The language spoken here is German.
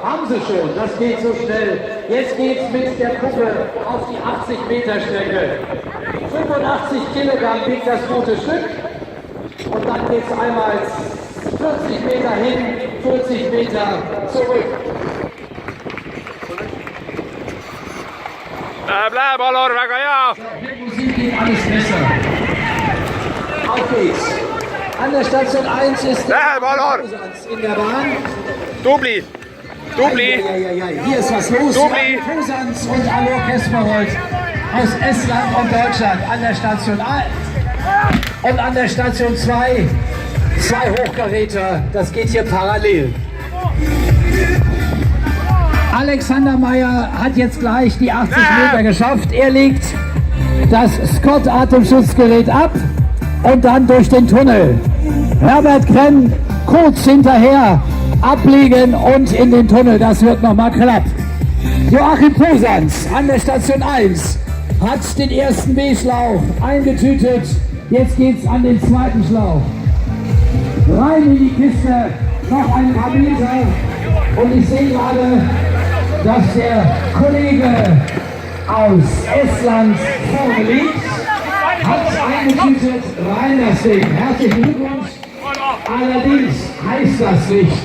Haben sie schon, das geht so schnell. Jetzt geht's mit der Puppe auf die 80-Meter-Strecke. 85 Kilogramm wiegt das gute Stück. Und dann geht's einmal 40 Meter hin, 40 Meter zurück. Bleib, Valor, väga hea! Mit Musik geht alles besser. Auf geht's. An der Station 1 ist der Valor! in der Bahn. Dubli! Dubli! Hier ist was los. Dubli! Posans und Alor Kesperold aus Estland und Deutschland an der Station 1 und an der Station 2. Zwei Hochkaräter, das geht hier parallel. Alexander Meyer hat jetzt gleich die 80 Meter geschafft. Er legt das Scott-Atemschutzgerät ab und dann durch den Tunnel. Herbert Krenn kurz hinterher abliegen und in den Tunnel. Das wird nochmal knapp. Joachim Posans an der Station 1 hat den ersten B-Schlauch eingetütet. Jetzt geht's an den zweiten Schlauch. Rein in die Kiste, noch ein paar Meter. Und ich sehe gerade, dass der Kollege aus Estland vorne liegt, hat eingetütet, rein das Ding. Herzlichen Glückwunsch. Allerdings heißt das nichts.